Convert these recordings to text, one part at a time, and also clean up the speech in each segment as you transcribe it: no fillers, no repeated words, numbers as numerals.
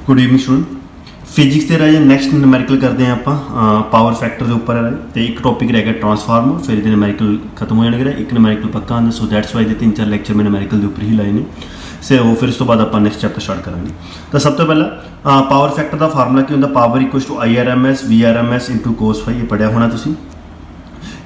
Good evening student. Physics के राजे next नूमैरिकल करते हैं आप पावर फैक्टर के उपर है तो एक टॉपिक रह गया ट्रांसफार्मर, फिर ये नूमैरिकल खत्म हो जाएगा, एक नूमैरिकल पक्का आंदा। सो दैट्स वाई 3-4 लैक्चर मैं नूमैरिकल के उपर ही लाए ने सो फिर इस तो बाद आप नैक्सट चैप्टर स्टार्ट करेंगे। तो सब तो पहला पावर फैक्टर का फार्मूला की होंगे, power equal to IRMS VRMS into cos phi. ये पढ़िया होना तुसीं।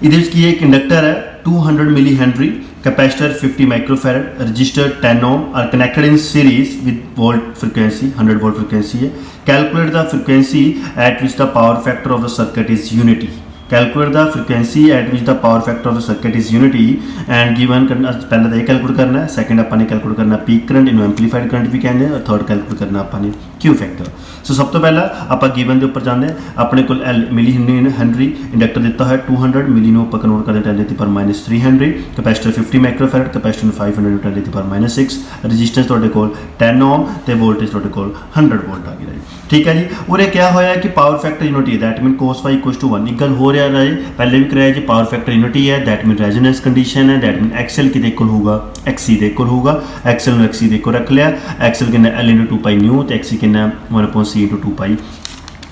ये की एक इंडक्टर है 200 milli henry, capacitor 50 microfarad, resistor 10 ohm are connected in series with volt frequency 100 volt frequency है। Calculate the frequency at which the power factor of the circuit is unity. Calculate the frequency at which the power factor of the circuit is unity and given करना। पहले तो ये calculate करना है, second अपने calculate करना peak current, इनू amplified current भी कहते हैं, और थर्ड कैलकुलेट करना अपने क्यू फैक्टर। सो सब तो पहला आप गिवन के उपर जाते हैं। अपने को मिली हेनरी इंडक्टर दिता है 200 मिली को कन्वर्ट कर 10⁻³ Henry, capacitor 50 microfarad, capacitor 500 10⁻⁶, resistance तुहाडे कोल 10 ओम ते वोल्टेज तुहाडे कोल 100 वोल्ट आ गया जी। ठीक है जी। और क्या होया कि पावर फैक्टर यूनिटी है, that mean cos phi equal to 1। एक गल हो रहा है जी, पहले भी कराया जी, पावर फैक्टर यूनिटी है, दैट मीन रेजोनेंस कंडीशन है, दैट मीन एक्सएल किदे इक्वल होगा, XC दे इक्वल होगा। एक्सएल नूं XC दे इक्वल रख लिया। एक्सएल कितना L × 2π न्यू ते XC कितना 1/c × 2π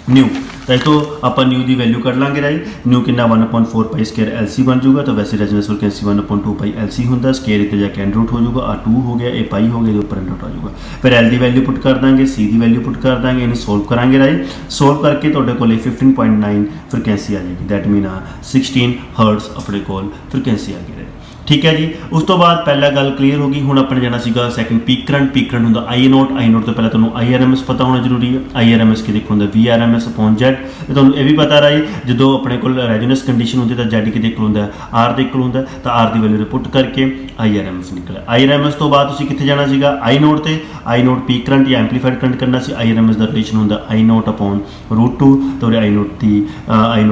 न्यू। तो इस तो आप न्यू की वैल्यू कर लाँगे राइट। न्यू कितना 1/4π स्केयर LC बन जाऊगा। तो वैसे रेजोनेंस फ्रीक्वेंसी 1/2π LC होंगे, स्केयर इतने जाके √ हो जाऊगा, 2 हो गया, ये पाई हो गया, ऊपर √ आ जाऊगा। फिर L की वैल्यू पुट कर देंगे, C की वैल्यू पुट कर देंगे, इन्हें सोल्व करांगे राइट। सोल्व करके तो 15.9 फ्रीक्वेंसी आ जाएगी, दैट मीन 16 हर्ट्ज अपने को फ्रीक्वेंसी आ गई। ठीक है जी। उस तो बाद पहला गल क्लीयर होगी। हुण अपने जाना सीगा second peak current. Peak current होंदा I0। I0 तो पहले तुहानूं IRMS पता होना जरूरी है। IRMS किहदे कोल होंदा VRMS/Z। तो तुहानूं ये भी पता रहे जो अपने को रेजोनेंस कंडीशन होंदी तो Z किहदे कोल होंदा R दे कोल होंदा, तो R की वैल्यू पुट करके IRMS निकलिया। IRMS तो बाद तुसीं कित्थे जाना सीगा I0 ते। I0 पीक करंट या एम्पलीफाइड करंट करना सी। IRMS का रिलेशन होंदा I0/√2। तो I0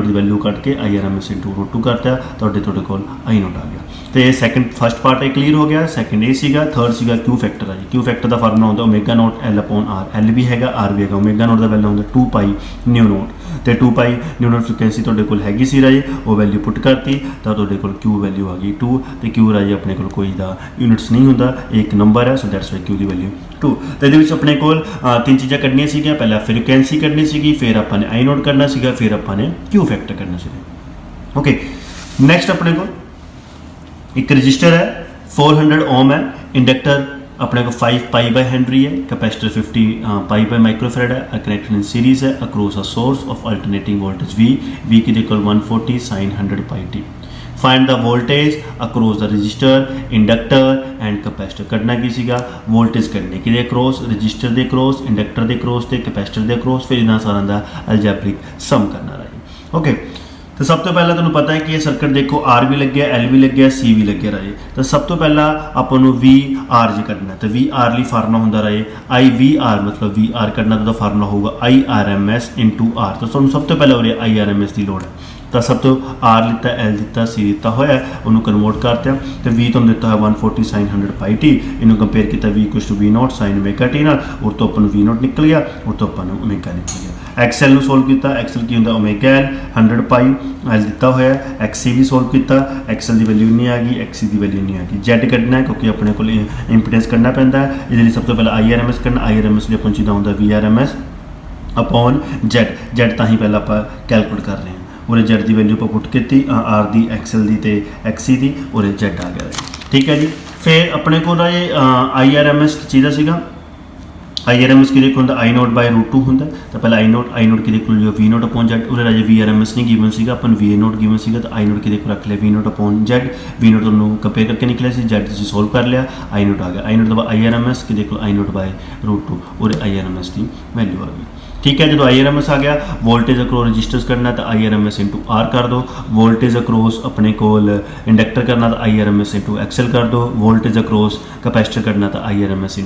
की वैल्यू कट के IRMS × √2 करता, तुहाडे कोल I0 आ गया। तो ये सैकेंड फर्स्ट पार्ट है क्लीयर हो गया। सैकेंड ये सीगा। थर्ड सीगा क्यू फैक्टर है जी। क्यू फैक्टर का फार्मूला होंदा ω0 L/R। L भी हैगा, R भी हैगा। ω0 का वैल्यू होंदा 2π ν0 तो 2π ν0 फ्रीक्वेंसी तुहाडे कोल हैगी सी राजी, वो वैल्यू पुट करती तो तुहाडे कोल क्यू वैल्यू आ गई 2। तो क्यू राजी अपने कोल कोई दा यूनिट्स नहीं होंदा, एक नंबर है, सो दैट्स वाई क्यू की वैल्यू 2। तो ये अपने कोल 3 चीज़ां कढ़नियां सीगियां। पहला फ्रीक्वेंसी कढ़नी सीगी, फिर अपने I0 करना सीगा, फिर अपने क्यू फैक्टर करना सीगा। ओके, नैक्सट अपने को एक रजिस्टर है 400 ओम है, इंडक्टर अपने को 5π हेनरी है, कैपेसिटर 50π माइक्रोफैरड है, कनेक्टेड इन सीरीज है across a source of alternating voltage V की equal 140 sin 100πt। Find the voltage across the resistor, inductor and capacitor. कढ़ना की सीगा वोल्टेज कढ़ने कि अक्रॉस, रजिस्टर के अक्रॉस, इंडक्टर के अक्रॉस ते कैपेसिटर के अक्रॉस, फिर इन्हां सारा का अलजैब्रिक सम करना रही। ओके, तो सब तो पहला तुहानूं पता है कि ये सर्किट देखो R भी लग गया, L भी लग गया, C भी लग गया रहे। तो सब तो पहला आपां नूं VR जी कढ़ना, तो VR लिए फार्मूला होंदा रहे IVR, मतलब VR कढ़ना तो फार्मूला होगा IRMS × R। तो तुहानूं सब तो पहले हो रहा IRMS की लोड़ है। तो सब तो R लिता, L दिता, C दिता होया, उन्होंने कन्वर्ट करते हैं। तो V तुम दिता है 140 sin 100πt, इन्हों कंपेयर किया V = V0 sin ω t नाल, और तो अपन V0 निकल गया, और तो अपन ω निकल गया। XL नूं सोल्व किया, XL की होंदा ω/L 100π L दिता होया। XC भी सोल्व किया, XL की वैल्यू नहीं आ गई, XC की वैल्यू नहीं आ गई। Z कढ़ना है क्योंकि अपने को इंपीडेंस करना पैंदा है। इसलिए सब तो पहले IRMS करना, IRMS लिए अपन चीज़ा होंदा VRMS/Z। Z तां ही पहला आप कैलकुलेट कर रहे हैं, और Z की वैल्यू पर पुट की R की, XL की, XC की, और Z आ गया। ठीक है जी। फिर अपने को IRMS चीज़ा सीगा, IRMS की होंदा I0/√2 होंदा। तो पहले I0 की जो V0/Z, और राजे VRMS नहीं गिवन सीगा, अपन V0 गिवन सीगा, तो I0 की रख लिया V0/Z। V0 तुहानूं कंपेयर करके निकलिया सी, Z तुसीं सोल्व कर लिया, I0 आ गया। I0 तो IRMS की I0/√2, और IRMS की वैल्यू आ गई। ठीक है, जो IRMS आ गया, वोल्टेज अक्रॉस रजिस्टर्स करना तो IRMS × R कर दो, वोल्टेज अक्रॉस अपने कोल इंडक्टर करना तो IRMS × XL कर दो, वोल्टेज अक्रॉस कैपेसिटर करना तो IRMS ×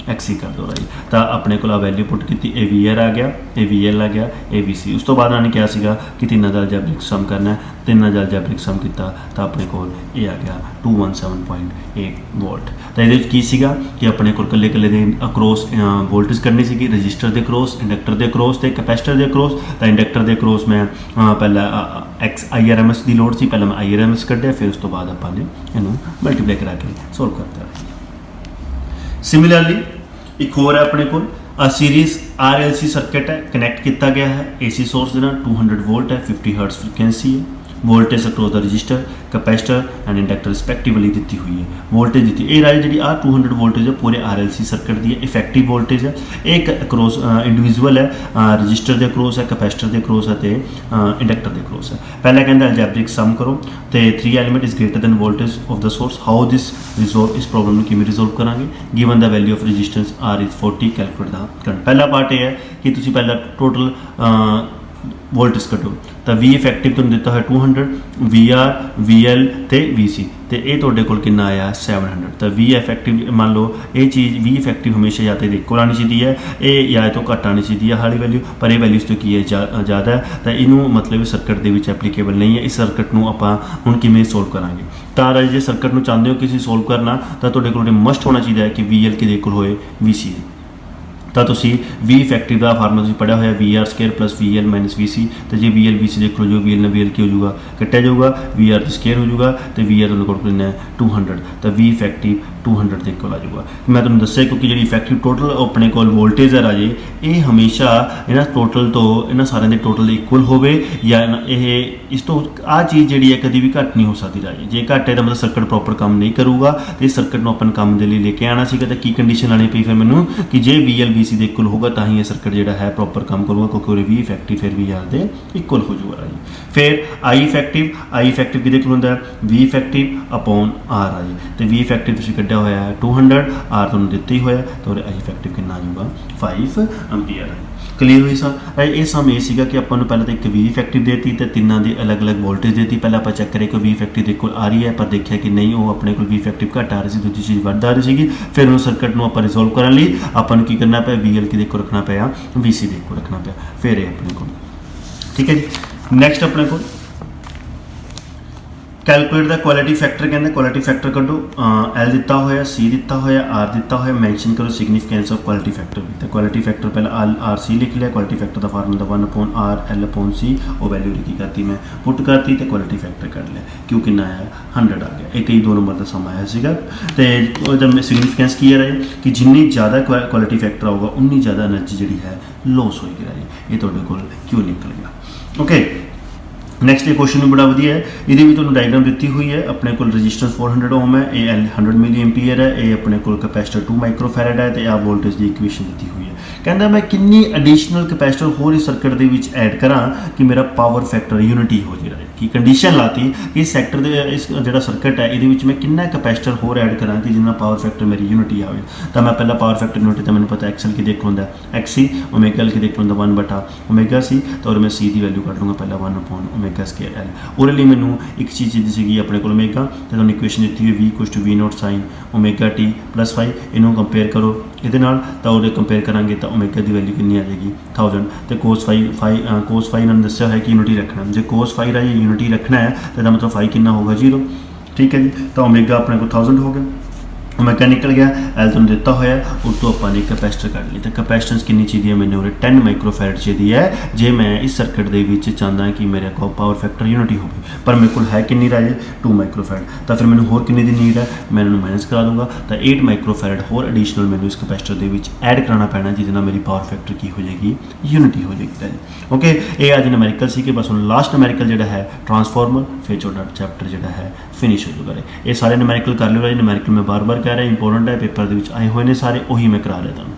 XC कर दो राइट। तो अपने को वैल्यू पुट की AVR आ गया, AVL आ गया, ABC। उस तो बाद उन्होंने क्या सीगा कि तीनों का अलजैब्रिक सम करना है। तीनों का अलजैब्रिक सम किया तो अपने को ये आ गया 217.8 वोल्ट। तो ये की सीगा कि अपने को कल्ले कल्ले दे अक्रॉस वोल्टेज करनी सी, रजिस्टर के अक्रॉस, इंडक्टर के अक्रॉस ते कैपेसिटर के अक्रॉस। तो इंडक्टर के अक्रॉस मैं पहला IRMS की लोड़ सी, पहले मैं IRMS कढ़िया, फिर उस तो बाद अपने इनू मल्टीप्लाई करा के सोल्व करते हैं। सिमिलरली एक होर है अपने को सीरीज RLC सर्किट है, कनैक्ट किया गया है AC सोर्स के नाल, 200 वोल्ट है, 50 हर्ट्ज फ्रीक्वेंसी है। Voltage across the resistor, capacitor and inductor respectively दी हुई है। वोल्टेज दी ये राजे जी 200 वोल्टेज है पूरे RLC सर्किट की इफेक्टिव वोल्टेज है। एक अक्रॉस इंडिविजुअल है, रजिस्टर के अक्रॉस है, कैपेसिटर के अक्रॉस है, तो इंडक्टर के अक्रॉस है। पहला कहता अलजैब्रिक सम करो तो 3 element is greater than voltage of the source. How this resolve इस प्रॉब्लम में किमें रिजोल्व करांगे। Given the value of resistance R is 40, calculate the current. पहला पार्ट यह है कि तुम पहला टोटल वोल्टेज कटो तो V इफेक्टिव तुम दिता है 200, VR, VL तो VC तो ये तुहाडे कोल कितना आया 700। तो V इफेक्टिव मान लो ये चीज़ V इफेक्टिव हमेशा या तो इक्वल आनी चाहिए है, ये या तो घट आनी चाहिए हाली वैल्यू, पर ये वैल्यूज़ तो की है ज़्यादा है, तो इनू मतलब सर्किट के विच एप्लीकेबल नहीं है। इस सर्किट को आपां हुण किवें सोल्व करांगे। तो राजे जे सर्किट को चाहते हो कि सोल्व करना तो तुहाडे कोल मस्ट होना चाहिए है कि VL किहदे कोल होए VC तो तुसी V इफेक्टिव का फार्मूला तुसीं पढ़िया होया VR² plus VL minus VC। तो जे VL VC देख लो जो VL ने VL की हो जाऊगा कट्टिया जाऊगा, VR स्केयर हो जाऊगा तो VR उन्होंने कोल कितना है 200, तो V इफेक्टिव 200 के कोल आ जाऊगा। मैं तुहानूं दस्सिया क्योंकि जी इफेक्टिव टोटल अपने कोल वोल्टेज है राजे ये हमेशा इन्हां टोटल तो इन्हां सारिਆਂ ਦੇ टोटल इक्वल होवे या ये इस तो आ चीज़ जी है कभी भी घट नहीं हो सकती राजे। जे घट है तो मतलब सर्किट प्रॉपर काम नहीं करूगा तो इस सर्किट को अपन काम के लिए लेके आना सीगा तो की कंडीशन आनी पई फिर मैनू कि जे VL VC के इक्वल होगा तो ही ये सर्किट जो है प्रॉपर काम करूगा क्योंकि वो V इफेक्टिव फिर VR के इक्वल हो जाऊगा राजे। फिर I इफेक्टिव किहदे कोल हुंदा V इफेक्टिव अपॉन R आ जी। तो V इफेक्टिव तुसीं कड्ढिया होया 200, R तुहानूं दित्ता ही होया तो I इफेक्टिव कितना आ जाऊगा 5 एम्पीयर है। क्लीयर हुई सम ये सम ये सीगा कि अपन पहले तो एक V इफेक्टिव देती तो तिना की अलग अलग वोल्टेज देती। पहले आप चेक करें कि V इफेक्टिव के कोल आ रही है पर देखा कि नहीं वो अपने को V इफेक्टिव घट आ रही थी, दूसरी चीज़ बढ़ आ रही थी। फिर उस सर्किट में आप रिजोल्व करने लिए अपन की करना पाया VL के को रखना पाया VC को रखना पाया फिर ये अपने को ठीक है जी। नैक्सट अपने को कैलकुलेट द क्वालिटी फैक्टर कहते क्वालिटी फैक्टर कड्डो L दिता होया, C दिता होया, R दिता होया, मैंशन करो सिग्निफिकेंस ऑफ क्वालिटी फैक्टर। तो क्वालिटी फैक्टर पहले RC लिख लिया, क्वालिटी फैक्टर का फार्मूला 1/R L/C और वैल्यू लिखी करती मैं पुट करती तो क्वालिटी फैक्टर कर लिया क्यों कितना आया 100 आ गया। एक ही 2 नंबर का सम आया सीगा तो सिग्निफिकेंस की है कि जिन्नी ज़्यादा क्वालिटी फैक्टर होगा उन्नी ज़्यादा एनर्जी जी है लॉस होएगी राजी। ये तुहाडे कोल क्यों निकल गया ओके। नैक्सट ये क्वेश्चन भी बड़ा वधिया है, ये भी तुहानूं डायग्राम दी हुई है। अपने को रजिस्टेंस 400 ओम है, ये 100 मिली एम्पीयर है, ये अपने को कैपेसिटर 2 माइक्रोफैरड है, तो यह वोल्टेज की इक्वेशन दी हुई है। कहता मैं किन्नी एडिशनल कैपेसिटर होर इस सर्किट के विच ऐड करा कि मेरा पावर फैक्टर यूनिटी हो जाए कि कंडीशन लाती कि इस सैक्टर दे इस जो सर्किट है ये मैं किन्ना कैपेसिटर होर ऐड करा कि जिन्ना पावर फैक्टर मेरी यूनिटी आए। तो मैं पहला पावर फैक्टर यूनिटी तो मैंने पता एक्सएल की देख लूँगा XC, ओमेगा L की देख लूँगा 1/ओमेगा C तो और मैं C की वैल्यू कट लूँगा पहला 1/ओमेगा² L। और लिए मैनू एक चीज़ दी अपने को ओमेगा तो तुहानूं इक्वेशन दी हुई V = V0 sin omega t + 5 इनू कंपेयर करो ये तो और कंपेयर करांगे तो ओमेगा की वैल्यू कितनी आ जाएगी 1000 तो cos 5 इन्होंने दस्या है कि यूनिटी रखना जो cos 5 है यूनिटी रखना है तो मतलब 5 कितना होगा 0 ठीक है जी। तो ओमेगा अपने को 1000 हो गया, ओमेगा निकल गया, L तुम दिता होया उस तो अपने कैपेसिटर कट ली। तो कैपेसिटेंस कितनी चाहिए मैंने उरे 10 माइक्रोफैरड चाहिए है जे मैं इस सर्किट के चाहता कि मेरे को पावर फैक्टर यूनिटी हो पर मेरे को है कि राजे 2 माइक्रोफैरड। तो फिर मैंने होर कितनी की नीड है मैं इन्होंने माइनस करा दूंगा तो 8 माइक्रोफैरड होर एडिशनल मैंने इस कैपेसिटर के ऐड कराना पैना जिससे मेरी पावर फैक्टर की हो जाएगी यूनिटी हो जाएगी राजे ओके। ये आज नमैरिकल सी कि बस हम लास्ट नमैरिकल जो है ट्रांसफॉर्मर फिर छोटा चैप्टर जो है फिनिश हो जाएगा। ये सारे नमैरिकल कर लो, नमैरिकल मैं बार बार कह रहा इंपोर्टेंट है पेपर के आए हुए ने सारे, वही मैं करा लेता हूँ।